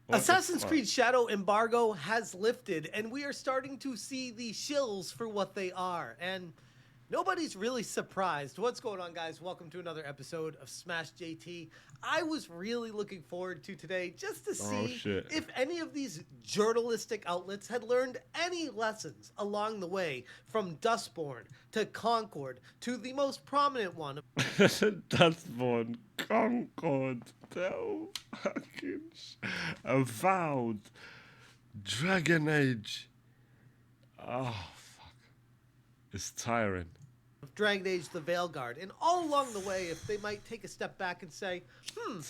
What the Assassin's fuck? Creed Shadow embargo has lifted, and we are starting to see the shills for what they are. And nobody's really surprised. What's going on, guys? Welcome to another episode of Smash JT. I was really looking forward to today just to Oh see shit. if any of these journalistic outlets had learned any lessons along the way, from Dustborn to Concord to the most prominent one. Dustborn, Concord, Del, fucking Avowed, Dragon Age. Oh fuck, it's tiring. Dragon Age the Veilguard, and all along the way, if they might take a step back and say,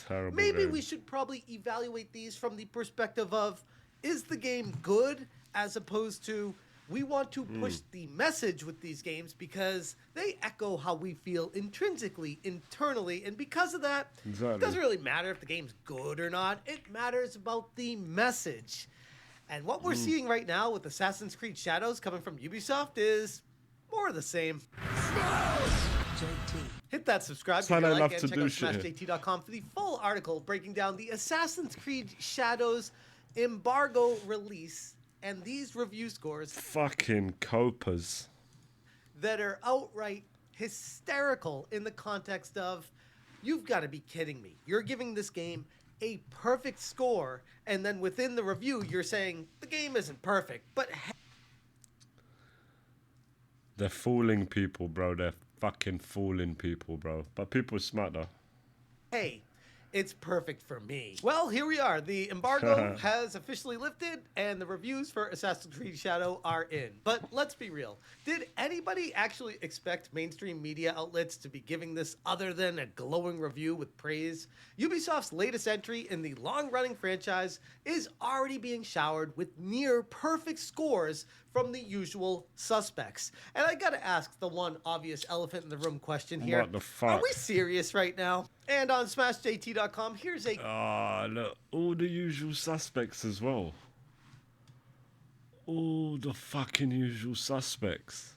Terrible maybe we game. should probably evaluate these from the perspective of, is the game good, as opposed to, we want to push the message with these games because they echo how we feel intrinsically, internally, and because of that, it Exactly. doesn't really matter if the game's good or not, it matters about the message. And what we're seeing right now with Assassin's Creed Shadows coming from Ubisoft is more of the same. Hit that subscribe That's if why you they like love and to check do out shit here. smashjt.com for the full article breaking down the Assassin's Creed Shadows embargo release and these review scores Fucking copers. that are outright hysterical in the context of, you've got to be kidding me. You're giving this game a perfect score, and then within the review, you're saying the game isn't perfect, but They're fooling people, bro. They're fucking fooling people, bro. But people are smart though. hey, it's perfect for me. Well, here we are. The embargo has officially lifted, and the reviews for Assassin's Creed Shadow are in. But let's be real. Did anybody actually expect mainstream media outlets to be giving this other than a glowing review with praise? Ubisoft's latest entry in the long-running franchise is already being showered with near-perfect scores from the usual suspects. And I gotta ask the one obvious elephant in the room question here. What the Are fuck? we serious right now? And on SmashJT.com, here's a Ah, look, all the usual suspects as well. All the fucking usual suspects.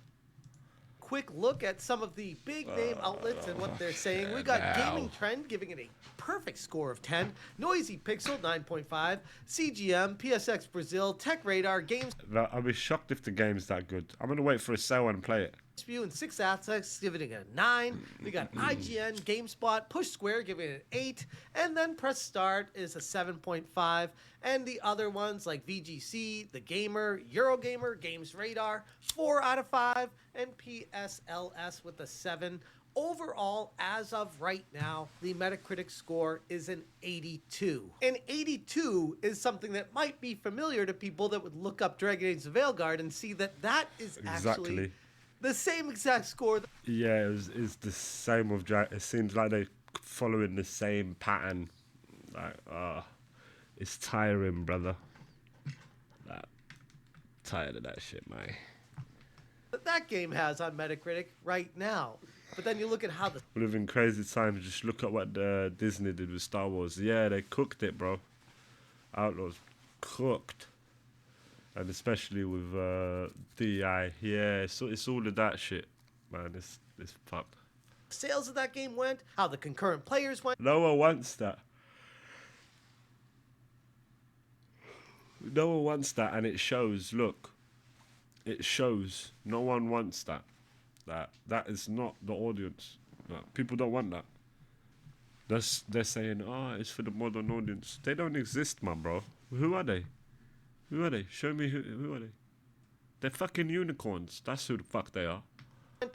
quick look at some of the big name outlets and what they're saying. We got Gaming Now. Trend giving it a perfect score of 10, Noisy Pixel 9.5, CGM, PSX Brazil, Tech Radar, Games I'll be shocked if the game's that good. I'm gonna wait for a sale and play it. View and 6 Assets giving it a 9. We got IGN, GameSpot, Push Square giving it an 8, and then Press Start is a 7.5, and the other ones like VGC, The Gamer, Eurogamer, Games Radar, 4 out of 5, and PSLS with a 7. Overall, as of right now, the Metacritic score is an 82. An 82 is something that might be familiar to people that would look up Dragon Age the Veilguard and see that that is actually Exactly. the same exact score. Yeah, it's the same with Jack. It seems like they're following the same pattern. Like, it's tiring, brother. Like, tired of that shit, man. That game has on Metacritic right now. But then you look at how the We live in crazy times. Just look at what Disney did with Star Wars. Yeah, they cooked it, bro. Outlaws cooked. And especially with DI. Yeah, it's all of that shit, man. It's fucked. sales of that game went, how the concurrent players went, No one wants that. No one wants that, and it shows. Look, it shows. No one wants that. That is not the audience. No, people don't want that. They're saying, it's for the modern audience. They don't exist, man, bro. Who are they? Who are they? Show me who are they? They're fucking unicorns. That's who the fuck they are.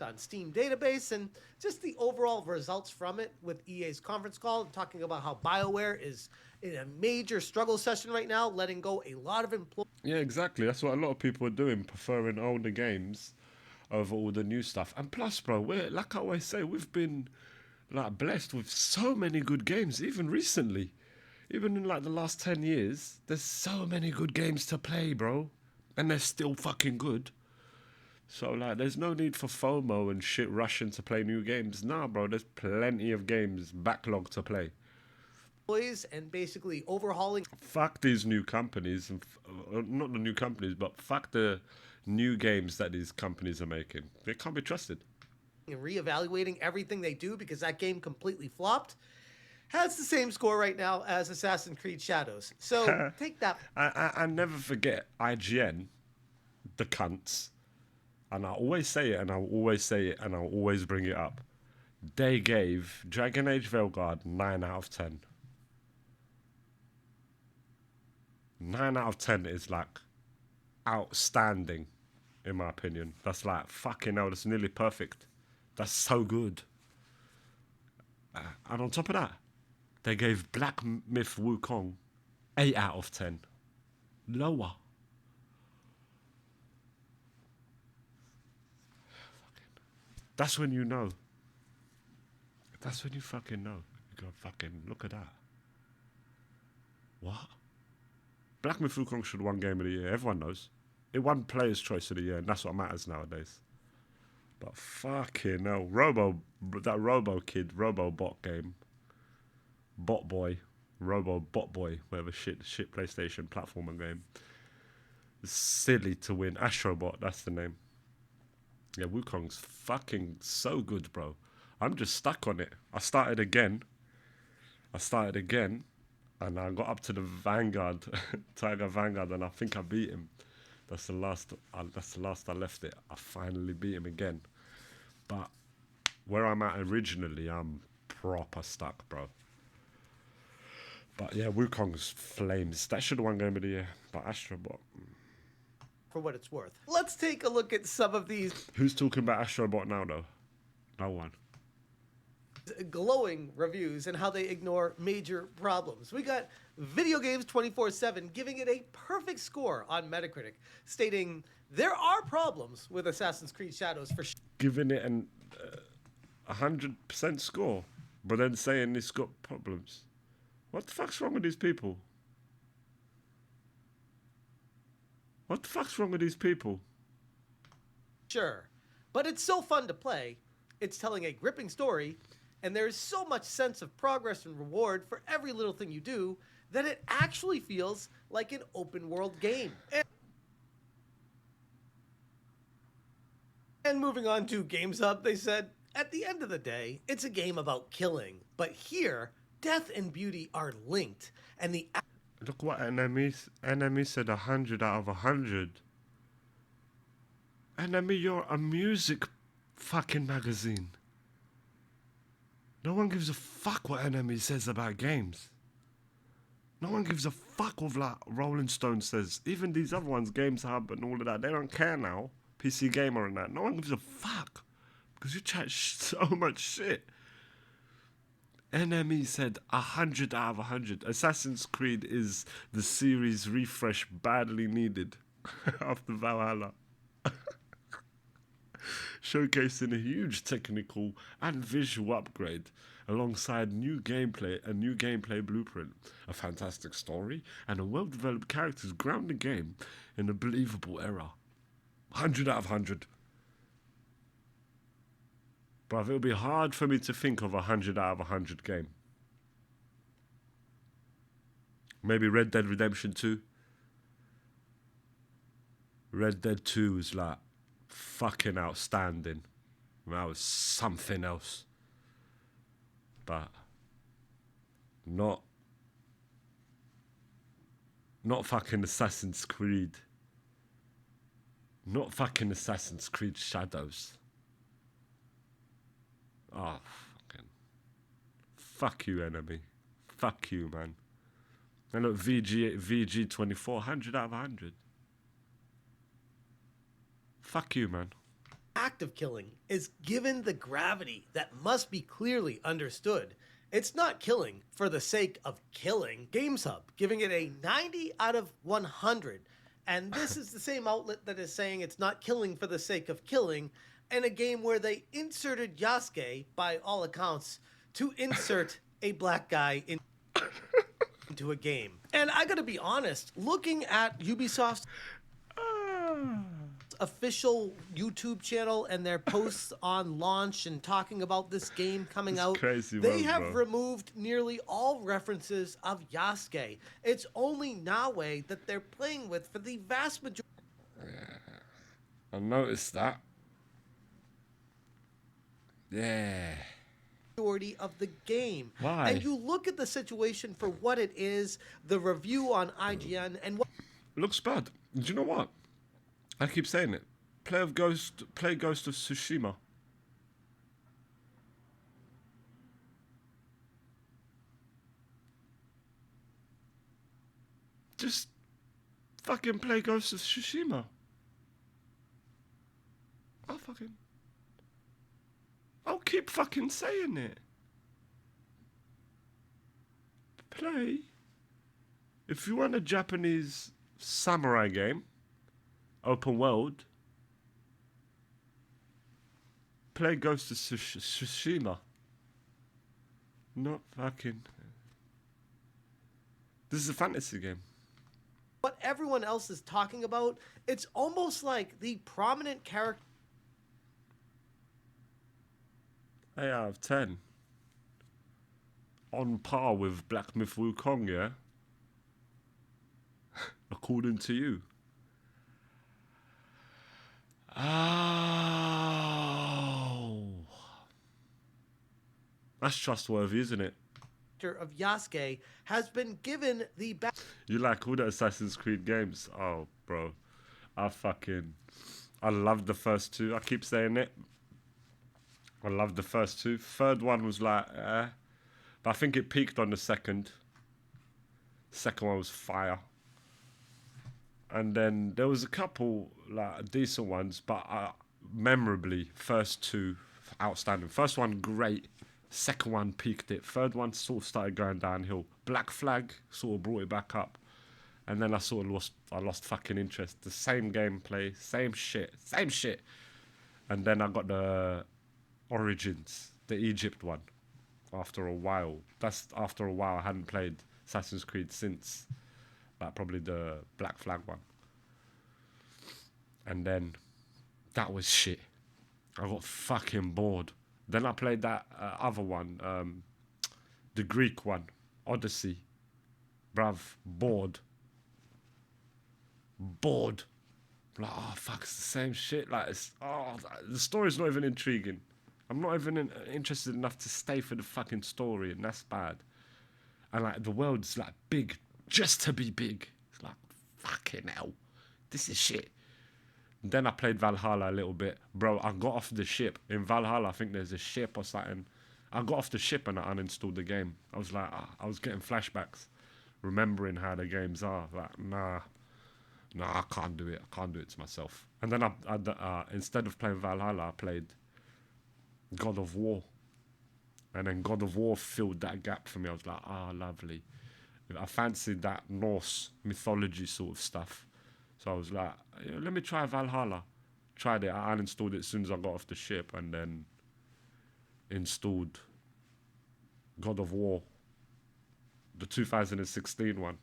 on Steam database, and just the overall results from it with EA's conference call, talking about how BioWare is in a major struggle session right now, letting go a lot of employees. Yeah, exactly. That's what a lot of people are doing, preferring older games over all the new stuff. And plus, bro, we're like I always say, we've been like blessed with so many good games, even recently. Even in like the last 10 years, there's so many good games to play, bro. And they're still fucking good. So like there's no need for FOMO and shit rushing to play new games. Nah, bro, there's plenty of games backlog to play. And basically overhauling Fuck these new companies, and not the new companies, but fuck the new games that these companies are making. They can't be trusted. and reevaluating everything they do because that game completely flopped. has the same score right now as Assassin's Creed Shadows. So take that. I never forget IGN, the cunts, and I always say it, and I'll always say it, and I'll always bring it up. They gave Dragon Age Veilguard 9 out of 10. 9 out of 10 is like outstanding, in my opinion. That's like fucking hell, that's nearly perfect. That's so good. And on top of that, they gave Black Myth Wukong 8 out of 10. Lower. That's when you know. That's when you fucking know. You go, fucking, look at that. What? Black Myth Wukong should have won Game of the Year. Everyone knows. It won Player's Choice of the Year, and that's what matters nowadays. But fucking hell. That Robo Kid, Robo Bot game. Bot Boy. Robo Bot Boy. Whatever shit PlayStation platformer game. It's silly to win. Astrobot, that's the name. Yeah, Wukong's fucking so good, bro. I'm just stuck on it. I started again, and I got up to the Vanguard, Tiger Vanguard, and I think I beat him. That's the last I left it. I finally beat him again. But where I'm at originally, I'm proper stuck, bro. But yeah, Wukong's flames. That should have won Game of the Year. But Astrobot. For what it's worth. Let's take a look at some of these Who's talking about Astrobot now, though? No one. glowing reviews and how they ignore major problems. We got Video Games 24/7 giving it a perfect score on Metacritic, stating there are problems with Assassin's Creed Shadows for Giving it an 100% score, but then saying it's got problems. What the fuck's wrong with these people? What the fuck's wrong with these people? sure. But it's so fun to play. It's telling a gripping story, and there is so much sense of progress and reward for every little thing you do that it actually feels like an open world game. And moving on to Games Hub, they said, at the end of the day, it's a game about killing. But here, death and beauty are linked, and the Look what enemy said 100 out of 100. Enemy, you're a music fucking magazine. No one gives a fuck what Enemy says about games. No one gives a fuck what like Rolling Stone says. Even these other ones, Games Hub and all of that, they don't care now. PC Gamer and that. No one gives a fuck. Because you chat so much shit. Enemy said 100 out of 100. Assassin's Creed is the series refresh badly needed after Valhalla. Showcasing a huge technical and visual upgrade alongside a new gameplay blueprint, a fantastic story, and a well-developed characters ground the game in a believable era. 100 out of 100. Bruv, it'll be hard for me to think of 100 out of 100 game. Maybe Red Dead Redemption 2. Red Dead 2 was like fucking outstanding. That was something else. But not fucking Assassin's Creed. Not fucking Assassin's Creed Shadows. Oh, fucking. Fuck you, Enemy. Fuck you, man. And look, VG24, 100 out of 100. Fuck you, man. act of killing is given the gravity that must be clearly understood. It's not killing for the sake of killing. Games Hub giving it a 90 out of 100. And this is the same outlet that is saying it's not killing for the sake of killing, in a game where they inserted Yasuke, by all accounts, to insert a black guy into a game. And I gotta be honest, looking at Ubisoft's official YouTube channel and their posts on launch and talking about this game coming out, crazy, they man, have bro. removed nearly all references of Yasuke. It's only Nawe that they're playing with for the vast majority. I noticed that. Yeah. majority of the game. Why? And you look at the situation for what it is, the review on IGN, and what Looks bad. Do you know what? I keep saying it. Play Ghost of Tsushima. Just fucking play Ghost of Tsushima. I'll keep fucking saying it. Play. If you want a Japanese samurai game, open world, play Ghost of Tsushima. Not fucking. This is a fantasy game. what everyone else is talking about, it's almost like the prominent character 8 out of 10. On par with Black Myth Wukong, yeah? According to you. Oh. That's trustworthy, isn't it? of Yasuke has been given the You like all the Assassin's Creed games? Oh, bro. I love the first two. I keep saying it. I love the first two. Third one was like, but I think it peaked on the second. Second one was fire. And then there was a couple like decent ones, but memorably, first two outstanding. First one great. Second one peaked it. Third one sort of started going downhill. Black Flag sort of brought it back up. And then I sort of lost fucking interest. The same gameplay, same shit. And then I got the Origins, the Egypt one. After a while. After a while I hadn't played Assassin's Creed since like probably the Black Flag one. And then that was shit. I got fucking bored. Then I played that other one, the Greek one, Odyssey. Bruv, bored. Like, oh fuck, it's the same shit. Like, the story's not even intriguing. I'm not even interested enough to stay for the fucking story, and that's bad. And like, the world's like big just to be big. It's like, fucking hell, this is shit. Then I played Valhalla a little bit. Bro, I got off the ship. In Valhalla, I think there's a ship or something. I got off the ship and I uninstalled the game. I was like, I was getting flashbacks, remembering how the games are. Like, nah, I can't do it. I can't do it to myself. And then I instead of playing Valhalla, I played God of War. And then God of War filled that gap for me. I was like, lovely. I fancied that Norse mythology sort of stuff. So I was like, let me try Valhalla. Tried it. I uninstalled it as soon as I got off the ship and then installed God of War, the 2016 one.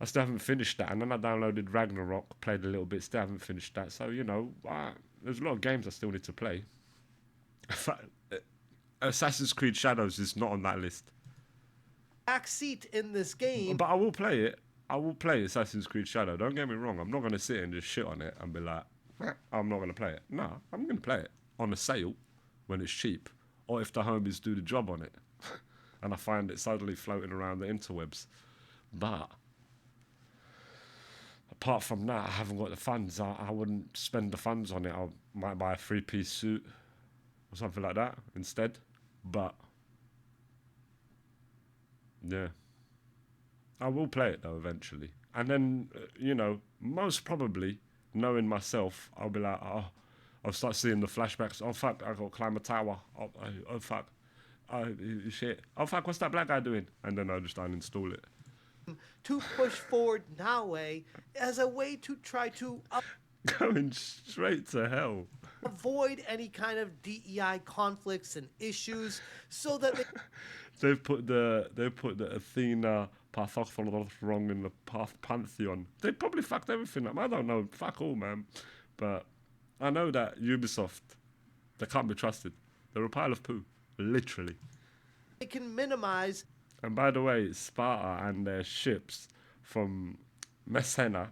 I still haven't finished that. And then I downloaded Ragnarok, played a little bit, still haven't finished that. So, you know, there's a lot of games I still need to play. Assassin's Creed Shadows is not on that list. backseat in this game. But I will play it. I will play Assassin's Creed Shadow. Don't get me wrong. I'm not going to sit and just shit on it and be like, I'm not going to play it. No, I'm going to play it on a sale when it's cheap. Or if the homies do the job on it. And I find it suddenly floating around the interwebs. But apart from that, I haven't got the funds. I wouldn't spend the funds on it. I might buy a 3-piece suit or something like that instead. But yeah. I will play it though eventually. And then, you know, most probably, knowing myself, I'll be like, I'll start seeing the flashbacks. Oh fuck, I got to climb a tower. Oh fuck. Shit. Oh fuck, what's that black guy doing? And then I'll just uninstall it. To push forward Naue as a way to try to Going straight to hell. avoid any kind of DEI conflicts and issues so that They've put the Athena Parthophilus wrong in the Pantheon. They probably fucked everything up. I don't know. Fuck all, man. But I know that Ubisoft, they can't be trusted. They're a pile of poo. Literally. they can minimize. And by the way, Sparta and their ships from Messenia,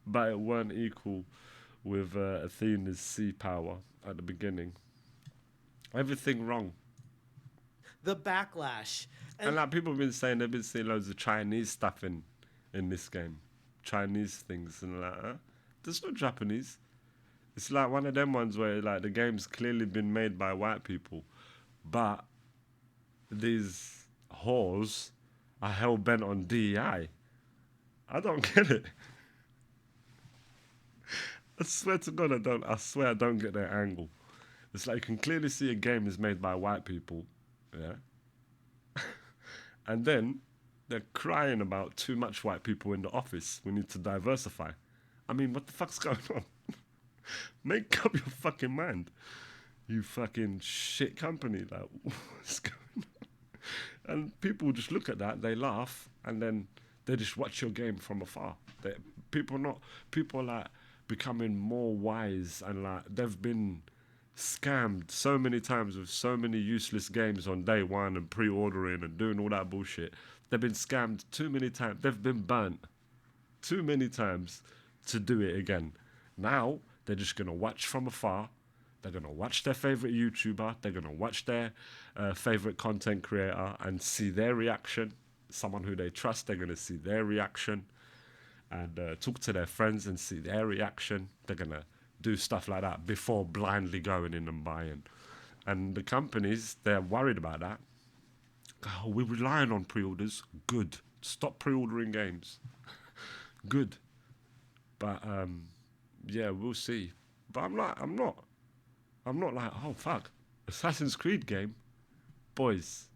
but it weren't equal with Athena's sea power at the beginning. Everything wrong. The backlash. And like people have been saying, they've been seeing loads of Chinese stuff in this game, Chinese things, and like, there's no Japanese. It's like one of them ones where like the game's clearly been made by white people, but these whores are hell bent on DEI. I don't get it. I swear to God, I don't. I swear I don't get their angle. It's like you can clearly see a game is made by white people, yeah. And then they're crying about too much white people in the office. We need to diversify. I mean, what the fuck's going on? Make up your fucking mind. You fucking shit company. Like, what's going on? And people just look at that, they laugh, and then they just watch your game from afar. People are like becoming more wise, and like they've been scammed so many times with so many useless games on day one and pre-ordering and doing all that bullshit. They've been scammed too many times. They've been burnt too many times to do it again. Now they're just gonna watch from afar. They're gonna watch their favorite YouTuber. They're gonna watch their favorite content creator and see their reaction. Someone who they trust, they're gonna see their reaction, and talk to their friends and see their reaction. They're gonna do stuff like that before blindly going in and buying. And the companies, they're worried about that. Oh, we're relying on pre-orders. Good. Stop pre-ordering games. Good. But yeah, we'll see. But I'm not like, oh fuck, Assassin's Creed game, boys.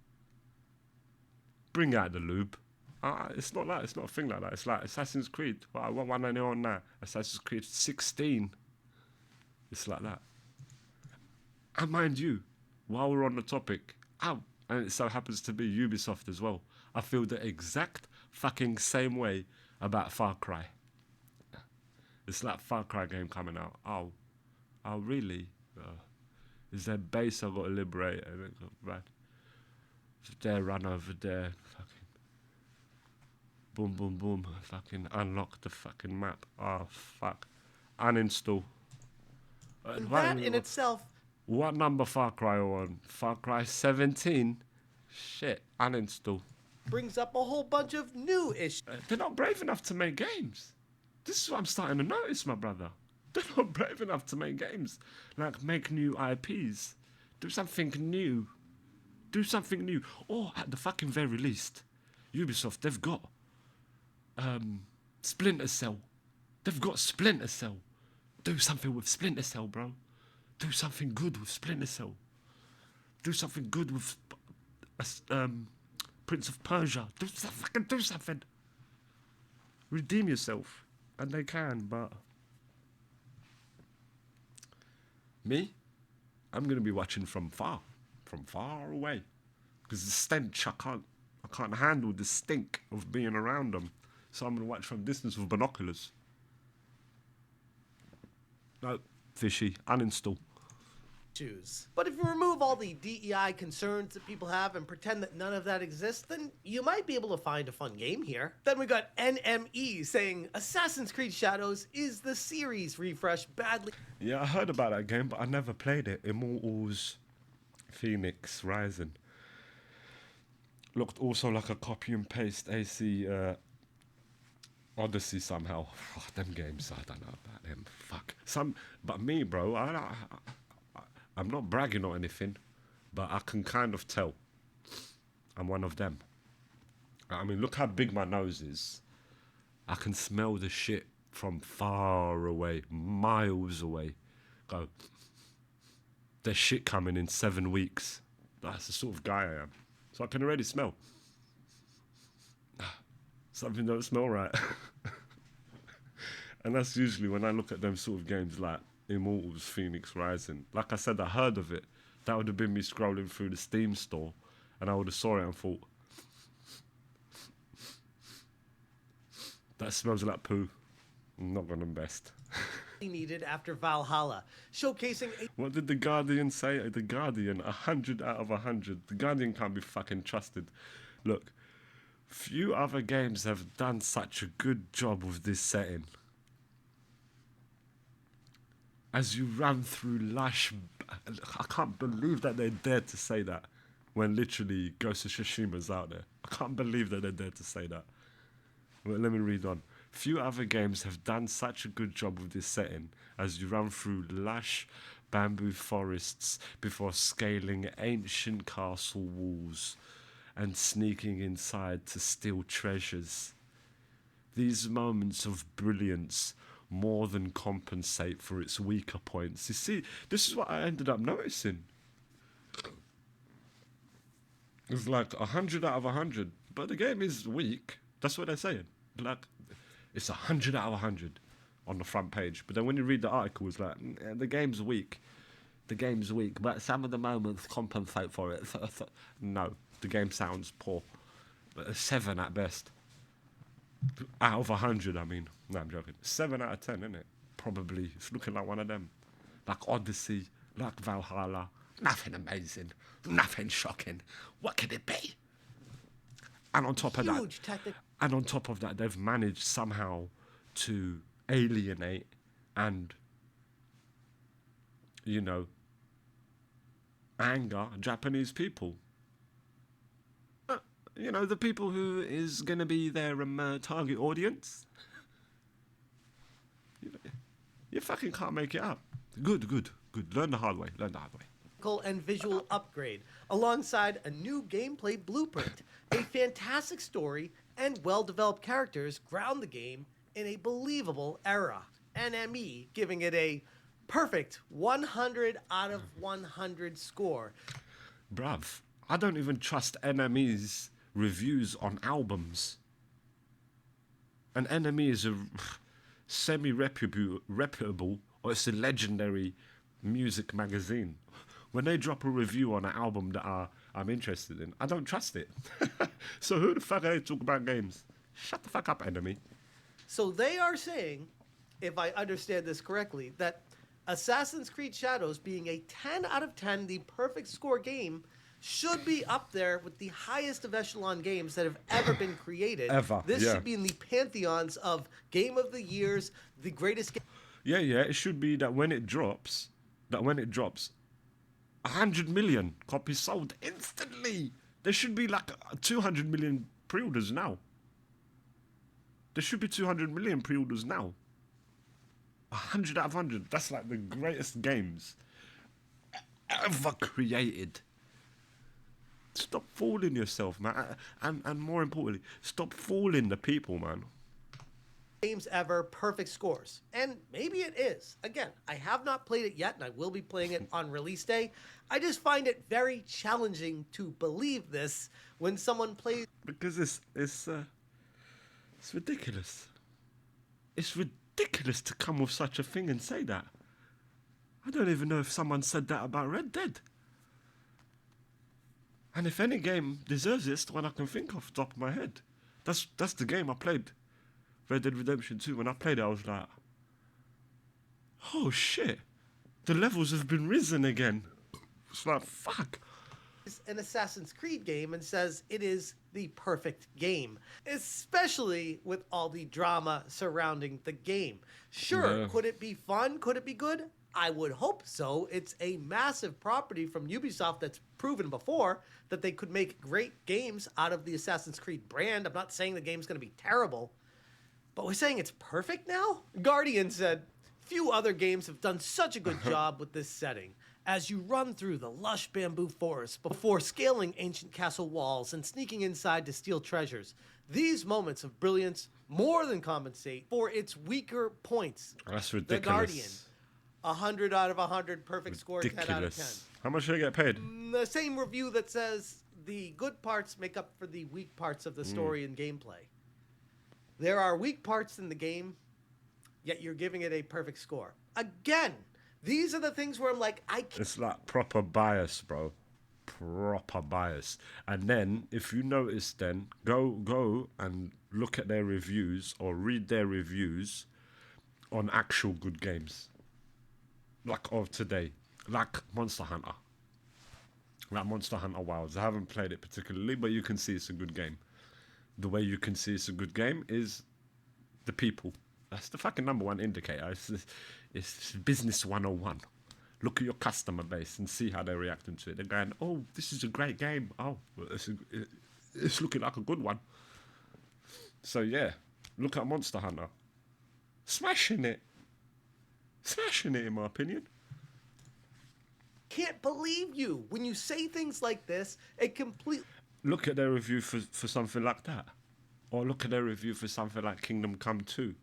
Bring out the lube. It's not that. It's not a thing like that. It's like Assassin's Creed. What one I know on now? Assassin's Creed 16. It's like that. And mind you, while we're on the topic, and it so happens to be Ubisoft as well, I feel the exact fucking same way about Far Cry. It's like Far Cry game coming out. Oh really? Is there base I've got to liberate? And right. There, run over there. Fucking boom, boom, boom. Fucking unlock the fucking map. Oh, fuck. Uninstall. That in itself. What number Far Cry are on? Far Cry 17? Shit. Uninstall. Brings up a whole bunch of new issues. They're not brave enough to make games. This is what I'm starting to notice, my brother. They're not brave enough to make games. Like, make new IPs. Do something new. Do something new. Or, at the fucking very least, Ubisoft, they've got Splinter Cell. They've got Splinter Cell. Do something with Splinter Cell, bro. Do something good with Splinter Cell. Do something good with Prince of Persia. Do something. Redeem yourself. And they can, but... Me? I'm going to be watching from far away. Because the stench, I can't handle the stink of being around them. So I'm going to watch from distance with binoculars. No, fishy. Uninstall. But if you remove all the DEI concerns that people have and pretend that none of that exists, then you might be able to find a fun game here. Then we got NME saying Assassin's Creed Shadows is the series refresh badly. Yeah, I heard about that game, but I never played it. Immortals Phoenix Rising. Looked also like a copy and paste AC Odyssey somehow. Oh, them games, I don't know about them. Fuck. But me, bro, I'm not bragging or anything, but I can kind of tell. I'm one of them. I mean, look how big my nose is. I can smell the shit from far away, miles away. Go, there's shit coming in 7 weeks. That's the sort of guy I am. So I can already smell. Something don't smell right. And that's usually when I look at them sort of games like Immortals Phoenix Rising. Like I said, I heard of it. That would have been me scrolling through the Steam store, and I would have saw it and thought, that smells like poo. I'm not gonna invest. Needed after Valhalla, showcasing What did The Guardian say? The Guardian, 100 out of 100. The Guardian can't be fucking trusted. Look, few other games have done such a good job with this setting. as you run through lush. I can't believe that they dared to say that when literally Ghost of Tsushima's out there. I can't believe that they dared to say that. Well, let me read on. Few other games have done such a good job with this setting as you run through lush bamboo forests before scaling ancient castle walls and sneaking inside to steal treasures. These moments of brilliance more than compensate for its weaker points. You see, this is what I ended up noticing. It's like 100 out of 100, but the game is weak. That's what they're saying. Like, it's 100 out of 100 on the front page. But then when you read the article, it's like, the game's weak. The game's weak, but some of the moments compensate for it. No, the game sounds poor. But a 7 at best. Out of 100, I mean. No, I'm joking. 7 out of 10, isn't it? Probably. It's looking like one of them. Like Odyssey, like Valhalla. Nothing amazing. Nothing shocking. What could it be? And on top of that, they've managed somehow to alienate and, you know, anger Japanese people. You know, the people who is going to be their target audience. You fucking can't make it up. Good. Learn the hard way. And visual upgrade, alongside a new gameplay blueprint. A fantastic story and well-developed characters ground the game in a believable era. NME giving it a perfect 100 out of 100 score. Bruv, I don't even trust NME's reviews on albums. An NME is a semi-reputable, or it's a legendary music magazine. When they drop a review on an album that I'm interested in, I don't trust it. So who the fuck are they talking about games? Shut the fuck up, Enemy. So they are saying, if I understand this correctly, that Assassin's Creed Shadows being a 10 out of 10, the perfect score game, should be up there with the highest of echelon games that have ever been created. This should be in the pantheons of Game of the Years, the greatest game. Yeah, it should be that when it drops, 100 million copies sold instantly. There should be like 200 million pre-orders now. There should be 200 million pre-orders now. 100 out of 100. That's like the greatest games ever created. Stop fooling yourself, man. And more importantly, stop fooling the people, man. Games ever, perfect scores. And maybe it is. Again, I have not played it yet, and I will be playing it on release day. I just find it very challenging to believe this when someone plays. Because it's ridiculous. It's ridiculous to come with such a thing and say that. I don't even know if someone said that about Red Dead. And if any game deserves it, it's the one I can think of top of my head. That's the game I played. Red Dead Redemption 2. When I played it, I was like, oh shit. The levels have been risen again. It's like, fuck. It's an Assassin's Creed game and says it is the perfect game, especially with all the drama surrounding the game. Sure, Could it be fun? Could it be good? I would hope so. It's a massive property from Ubisoft that's proven before that they could make great games out of the Assassin's Creed brand. I'm not saying the game's going to be terrible, but we're saying it's perfect now? Guardian said, few other games have done such a good job with this setting. As you run through the lush bamboo forest before scaling ancient castle walls and sneaking inside to steal treasures, these moments of brilliance more than compensate for its weaker points. That's ridiculous. The Guardian, 100 out of 100, perfect score, 10 out of 10. How much should I get paid? The same review that says the good parts make up for the weak parts of the story and gameplay. There are weak parts in the game, yet you're giving it a perfect score. Again, these are the things where I'm like, It's like proper bias, bro. Proper bias. And then, if you notice then, go and look at their reviews or read their reviews on actual good games. Like of today. Like Monster Hunter. Like Monster Hunter Wilds. I haven't played it particularly, but you can see it's a good game. The way you can see it's a good game is the people. That's the fucking number one indicator. It's business 101. Look at your customer base and see how they're reacting to it. They're going, "Oh, this is a great game. Oh, it's looking like a good one." So yeah, look at Monster Hunter, smashing it, in my opinion. Can't believe you. When you say things like this, it completely. Look at their review for something like that, or look at their review for something like Kingdom Come 2,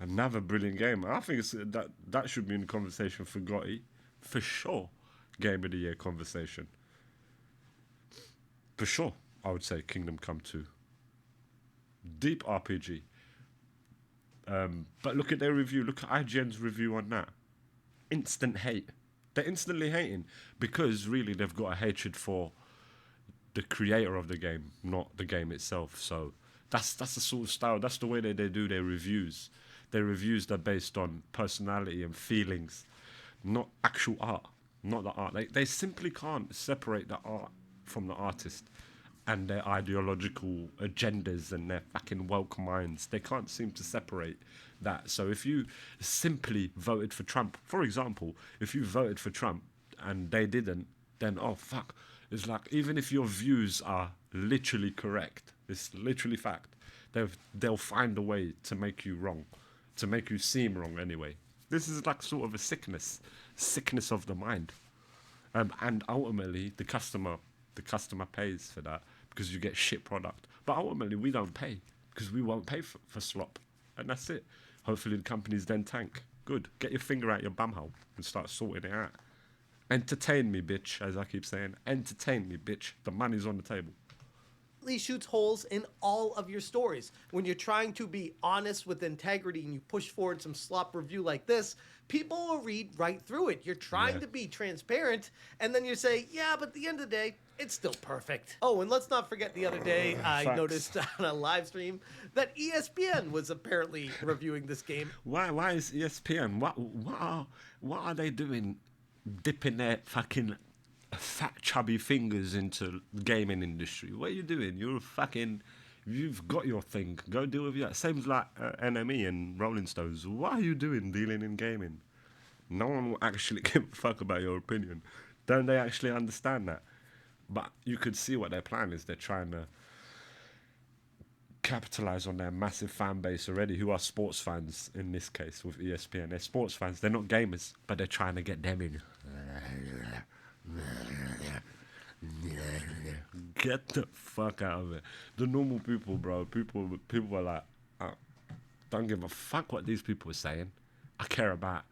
another brilliant game. I think that should be in the conversation for Gotti, for sure. Game of the Year conversation, for sure. I would say Kingdom Come 2, deep RPG. But look at their review. Look at IGN's review on that. Instant hate. They're instantly hating because really they've got a hatred for the creator of the game, not the game itself. So that's the sort of style. That's the way that they do their reviews. Their reviews are based on personality and feelings, not actual art, not the art. They simply can't separate the art from the artist and their ideological agendas and their fucking woke minds. They can't seem to separate that. So if you simply voted for Trump, for example, if you voted for Trump and they didn't, then oh fuck. It's like, even if your views are literally correct, it's literally fact, they'll find a way to make you wrong, to make you seem wrong anyway. This is like sort of a sickness of the mind. And ultimately the customer pays for that because you get shit product. But ultimately we don't pay because we won't pay for slop. And that's it. Hopefully the companies then tank. Good. Get your finger out your bumhole and start sorting it out. Entertain me, bitch, as I keep saying. Entertain me, bitch. The money's on the table. Shoots holes in all of your stories. When you're trying to be honest with integrity and you push forward some slop review like this, people will read right through it. You're trying to be transparent, and then you say, yeah, but at the end of the day, it's still perfect. Oh, and let's not forget the other day, I noticed on a live stream that ESPN was apparently reviewing this game. Why is ESPN? What are they doing? Dipping their fucking fat chubby fingers into the gaming industry. What are you doing? You've got your thing. Go deal with that. Same as like NME and Rolling Stones. What are you doing dealing in gaming? No one will actually give a fuck about your opinion. Don't they actually understand that? But you could see what their plan is. They're trying to capitalize on their massive fan base already, who are sports fans in this case with ESPN. They're sports fans. They're not gamers, but they're trying to get them in. Get the fuck out of it. The normal people, bro. People are like, don't give a fuck what these people are saying. I care about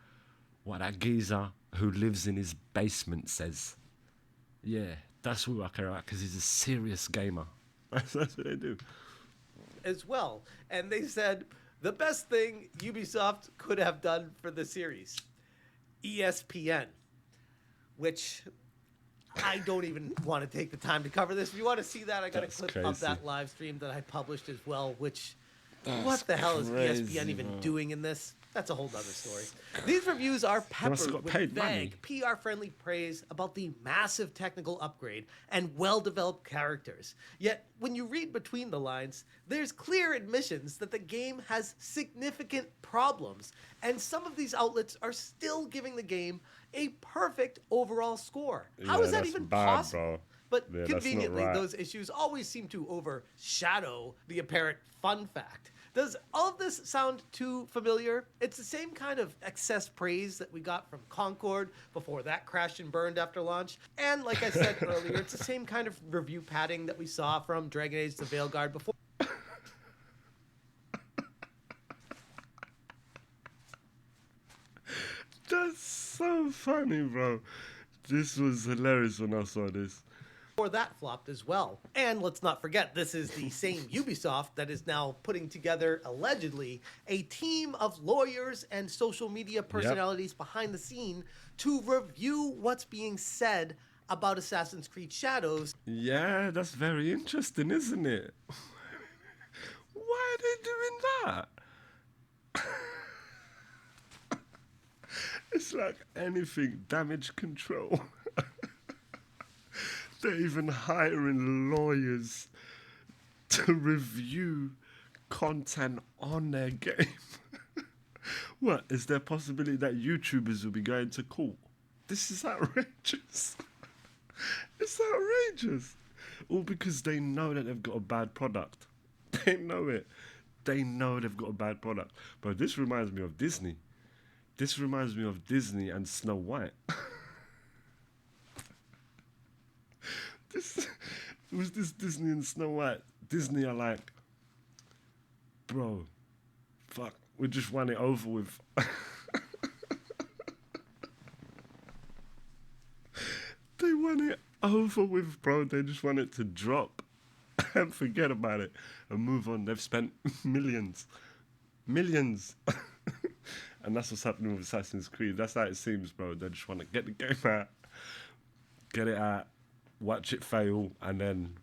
what that geezer who lives in his basement says. Yeah, that's who I care about because he's a serious gamer. That's what they do. As well. And they said the best thing Ubisoft could have done for the series, ESPN, which I don't even want to take the time to cover this. If you want to see that, I got a clip of that live stream that I published as well, which what the hell is ESPN even doing in this? That's a whole other story. These reviews are peppered with vague, PR-friendly praise about the massive technical upgrade and well-developed characters. Yet, when you read between the lines, there's clear admissions that the game has significant problems, and some of these outlets are still giving the game a perfect overall score. How is that even possible? Bro. But conveniently, those issues always seem to overshadow the apparent fun fact. Does all of this sound too familiar? It's the same kind of excess praise that we got from Concord before that crashed and burned after launch. And like I said earlier, it's the same kind of review padding that we saw from Dragon Age the Veilguard before. That's so funny, bro. This was hilarious when I saw this. Or that flopped as well. And let's not forget, this is the same Ubisoft that is now putting together, allegedly, a team of lawyers and social media personalities behind the scene to review what's being said about Assassin's Creed Shadows. Yeah, that's very interesting, isn't it? Why are they doing that? It's like anything, damage control. They're even hiring lawyers to review content on their game. What? Is there a possibility that YouTubers will be going to court? This is outrageous. It's outrageous. All because they know that they've got a bad product. They know it. They know they've got a bad product. But this reminds me of Disney. This reminds me of Disney and Snow White. This was this Disney and Snow White. Disney are like, bro, fuck, we just want it over with. They want it over with, bro. They just want it to drop and forget about it and move on. They've spent millions. And that's what's happening with Assassin's Creed. That's how it seems, bro. They just want to get the game out, get it out, watch it fail, and then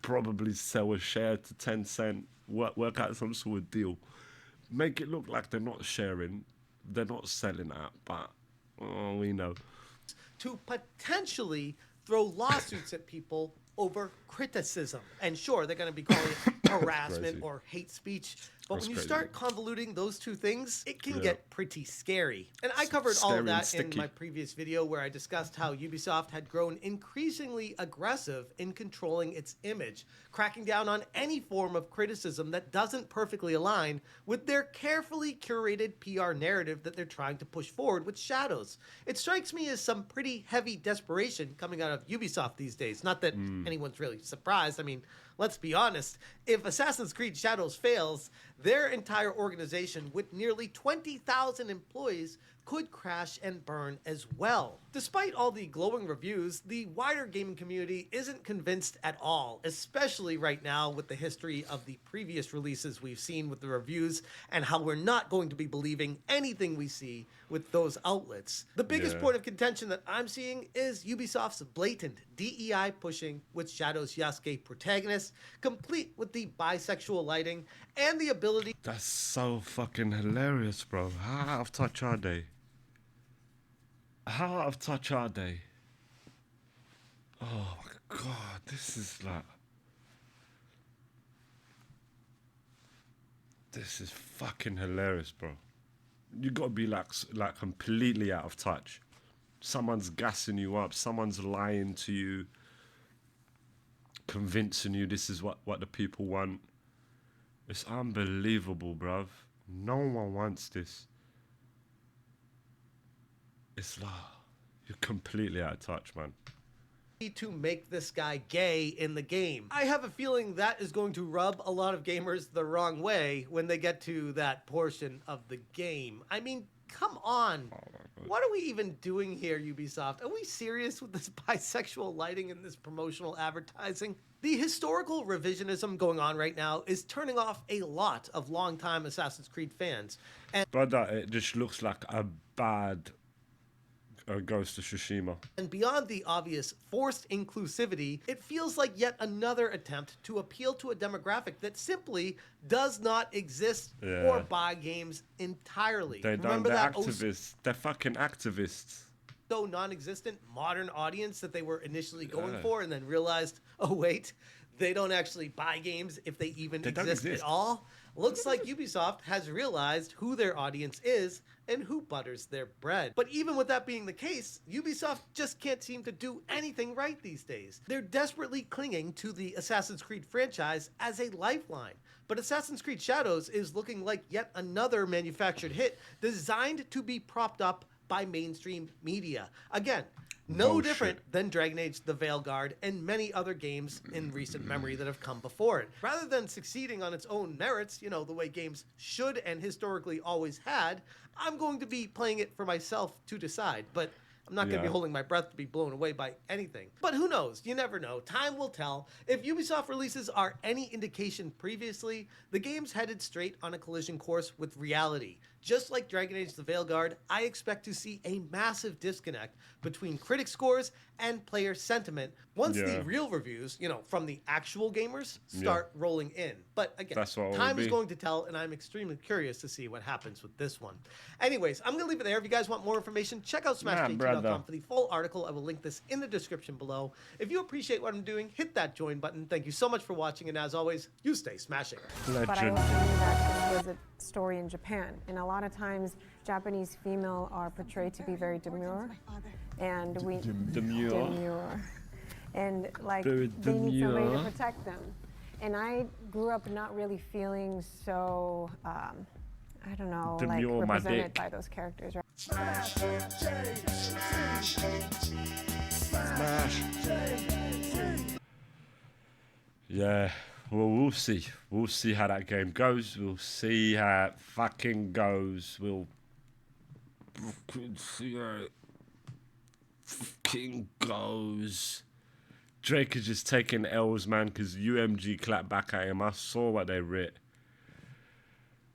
probably sell a share to Tencent, work out some sort of deal. Make it look like they're not sharing, they're not selling out, but we know. To potentially throw lawsuits at people over criticism. And sure, they're going to be calling it harassment or hate speech. But That's when you crazy. start convoluting those two things, it can Yeah. get pretty scary. And I covered all Scary of and that in sticky. my previous video where I discussed how Ubisoft had grown increasingly aggressive in controlling its image, cracking down on any form of criticism that doesn't perfectly align with their carefully curated PR narrative that they're trying to push forward with Shadows. It strikes me as some pretty heavy desperation coming out of Ubisoft these days. Not that anyone's really surprised. I mean, let's be honest, if Assassin's Creed Shadows fails, their entire organization with nearly 20,000 employees could crash and burn as well. Despite all the glowing reviews, the wider gaming community isn't convinced at all, especially right now with the history of the previous releases we've seen with the reviews and how we're not going to be believing anything we see with those outlets. The biggest Yeah. point of contention that I'm seeing is Ubisoft's blatant DEI pushing with Shadows Yasuke protagonist, complete with the bisexual lighting and the ability That's so fucking hilarious, bro. How out of touch are they? How out of touch are they? Oh my god, this is like... This is fucking hilarious, bro. You gotta be like completely out of touch. Someone's gassing you up, someone's lying to you, convincing you this is what the people want. It's unbelievable, bruv. No one wants this. It's like, you're completely out of touch, man. to make this guy gay in the game. I have a feeling that is going to rub a lot of gamers the wrong way when they get to that portion of the game. I mean, come on. What are we even doing here, Ubisoft? Are we serious with this bisexual lighting and this promotional advertising? The historical revisionism going on right now is turning off a lot of longtime Assassin's Creed fans. And Brother, it just looks like a bad Ghost of Tsushima. beyond the obvious forced inclusivity, it feels like yet another attempt to appeal to a demographic that simply does not exist or buy games entirely. They don't, Remember they're that activists. They're fucking activists. so non-existent modern audience that they were initially going for and then realized, oh wait, they don't actually buy games if they even exist at all? Looks like Ubisoft has realized who their audience is and who butters their bread. But even with that being the case, Ubisoft just can't seem to do anything right these days. They're desperately clinging to the Assassin's Creed franchise as a lifeline. But Assassin's Creed Shadows is looking like yet another manufactured hit designed to be propped up by mainstream media. Again, no Bullshit. different than Dragon Age The Veilguard and many other games in recent memory that have come before it. Rather than succeeding on its own merits, you know, the way games should and historically always had, I'm going to be playing it for myself to decide. But I'm not going to be holding my breath to be blown away by anything. But who knows? You never know. Time will tell. If Ubisoft releases are any indication previously, the game's headed straight on a collision course with reality. Just like Dragon Age The Veilguard, I expect to see a massive disconnect between critic scores and player sentiment once the real reviews, you know, from the actual gamers start rolling in. But again, That's what it will time is be. going to tell, and I'm extremely curious to see what happens with this one. Anyways, I'm going to leave it there. If you guys want more information, check out smashjt.com for the full article. I will link this in the description below. If you appreciate what I'm doing, hit that join button. Thank you so much for watching, and as always, you stay smashing. But I Legend. also knew that this was a story in Japan, and a lot lot of times Japanese female are portrayed to be very demure, and we demure, and like Very they need somebody demure. to protect them. And I grew up not really feeling so, I don't know, like Demure my represented dick. by those characters. Right? Smash. Yeah, well, we'll see. We'll see how that game goes. We'll see how it fucking goes. We'll see how it fucking goes. Drake is just taking L's, man, because UMG clapped back at him. I saw what they writ.